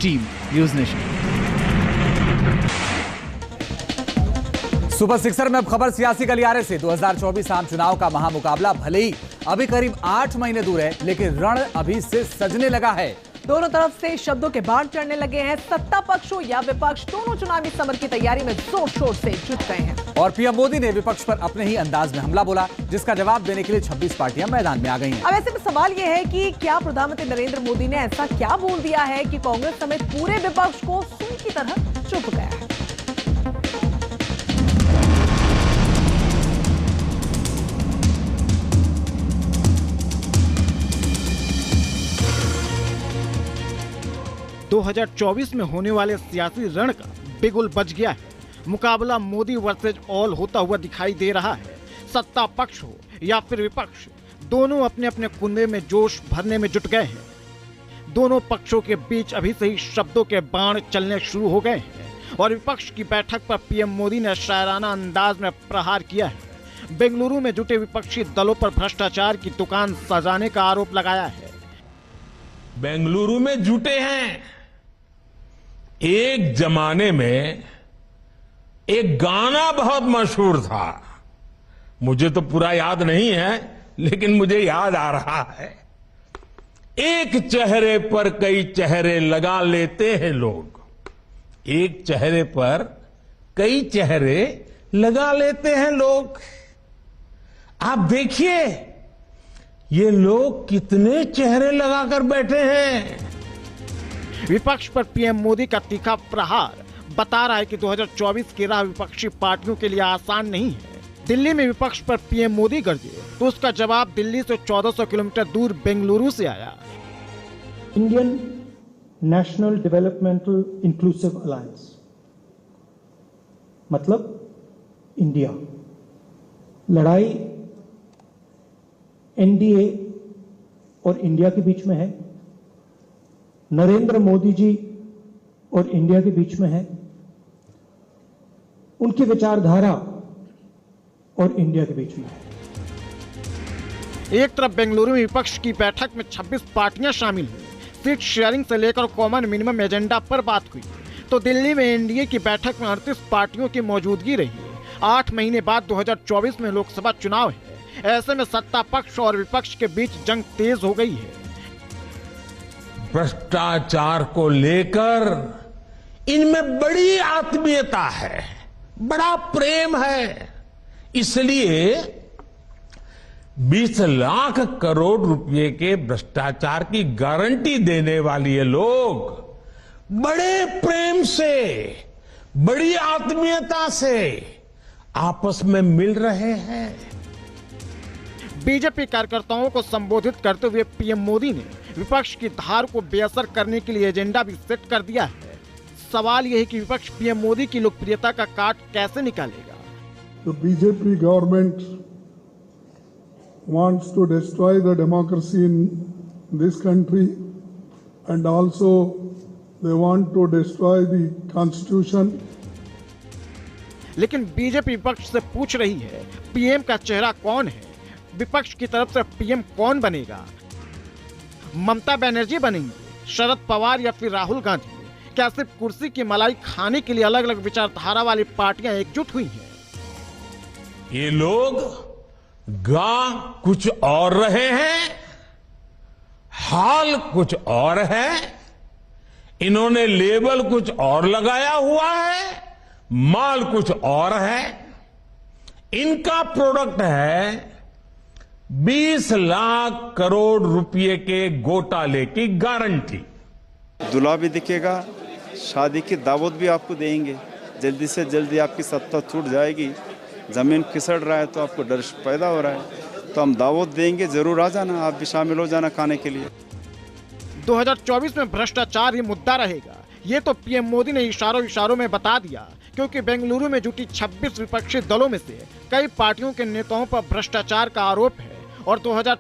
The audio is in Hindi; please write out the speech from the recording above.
Team news nation. Super sixer में अब खबर सियासी गलियारे से। 2024 आम चुनाव का महामुकाबला भले ही अभी करीब 8 महीने दूर है, लेकिन रण अभी से सजने लगा है। दोनों तरफ से शब्दों के बाढ़ चढ़ने लगे हैं। सत्ता पक्ष हो या विपक्ष, दोनों चुनावी समर की तैयारी में जोर शोर से जुट गए हैं। और पीएम मोदी ने विपक्ष पर अपने ही अंदाज में हमला बोला, जिसका जवाब देने के लिए 26 पार्टियां मैदान में आ गई हैं। अब ऐसे में सवाल यह है कि क्या प्रधानमंत्री नरेंद्र मोदी ने ऐसा क्या बोल दिया है कि कांग्रेस समेत पूरे विपक्ष को सूंड की तरह चुप गया है। दो 2024 में होने वाले सियासी रण का बिगुल बज गया है। मुकाबला मोदी वर्सेज ऑल होता हुआ दिखाई दे रहा है। सत्ता पक्ष हो या फिर विपक्ष, दोनों अपने अपने कुंबे में जोश भरने में जुट गए हैं। दोनों पक्षों के बीच अभी से ही शब्दों के बाण चलने शुरू हो गए हैं और विपक्ष की बैठक पर पीएम मोदी ने शायराना अंदाज में प्रहार किया है। बेंगलुरु में जुटे विपक्षी दलों पर भ्रष्टाचार की दुकान सजाने का आरोप लगाया है। बेंगलुरु में जुटे हैं। एक जमाने में एक गाना बहुत मशहूर था, मुझे तो पूरा याद नहीं है, लेकिन मुझे याद आ रहा है। एक चेहरे पर कई चेहरे लगा लेते हैं लोग, एक चेहरे पर कई चेहरे लगा लेते हैं लोग। आप देखिए ये लोग कितने चेहरे लगाकर बैठे हैं। विपक्ष पर पीएम मोदी का तीखा प्रहार बता रहा है कि 2024 की राह विपक्षी पार्टियों के लिए आसान नहीं है। दिल्ली में विपक्ष पर पीएम मोदी गरजे तो उसका जवाब दिल्ली से 1400 किलोमीटर दूर बेंगलुरु से आया। Indian national developmental inclusive alliance मतलब इंडिया। लड़ाई एनडीए और इंडिया के बीच में है, नरेंद्र मोदी जी और इंडिया के बीच में है, उनकी विचारधारा और इंडिया के बीच में है। एक तरफ बेंगलुरु में विपक्ष की बैठक में 26 पार्टियां शामिल हुई, सीट शेयरिंग से लेकर कॉमन मिनिमम एजेंडा पर बात हुई, तो दिल्ली में एनडीए की बैठक में 38 पार्टियों की मौजूदगी रही। 8 महीने बाद 2024 में लोकसभा चुनाव है। ऐसे में सत्ता पक्ष और विपक्ष के बीच जंग तेज हो गई है। भ्रष्टाचार को लेकर इनमें बड़ी आत्मीयता है, बड़ा प्रेम है। इसलिए 20 लाख करोड़ रुपए के भ्रष्टाचार की गारंटी देने वाले ये लोग बड़े प्रेम से, बड़ी आत्मीयता से आपस में मिल रहे हैं। बीजेपी कार्यकर्ताओं को संबोधित करते हुए पीएम मोदी ने विपक्ष की धार को बेअसर करने के लिए एजेंडा भी सेट कर दिया है। सवाल यह है कि विपक्ष पीएम मोदी की लोकप्रियता का काट कैसे निकालेगा। The BJP government wants to destroy the democracy in this country and also they want to destroy the constitution. लेकिन बीजेपी विपक्ष से पूछ रही है पीएम का चेहरा कौन है। विपक्ष की तरफ से पीएम कौन बनेगा? ममता बनर्जी बनेंगे, शरद पवार या फिर राहुल गांधी? क्या सिर्फ कुर्सी की मलाई खाने के लिए अलग अलग विचारधारा वाली पार्टियां एकजुट हुई हैं? ये लोग गा कुछ और रहे हैं, हाल कुछ और है। इन्होंने लेबल कुछ और लगाया हुआ है, माल कुछ और है। इनका प्रोडक्ट है 20 लाख करोड़ रुपए के घोटाले की गारंटी। दूल्हा भी दिखेगा, शादी की दावत भी आपको देंगे। जल्दी से जल्दी आपकी सत्ता छूट जाएगी। जमीन फिसड़ रहा है तो आपको डर पैदा हो रहा है, तो हम दावत देंगे, जरूर आ जाना, आप भी शामिल हो जाना खाने के लिए। 2024 में भ्रष्टाचार ही मुद्दा रहेगा, ये तो पीएम मोदी ने इशारों में बता दिया, क्योंकि बेंगलुरु में जुटी 26 विपक्षी दलों में से कई पार्टियों के नेताओं पर भ्रष्टाचार का आरोप है और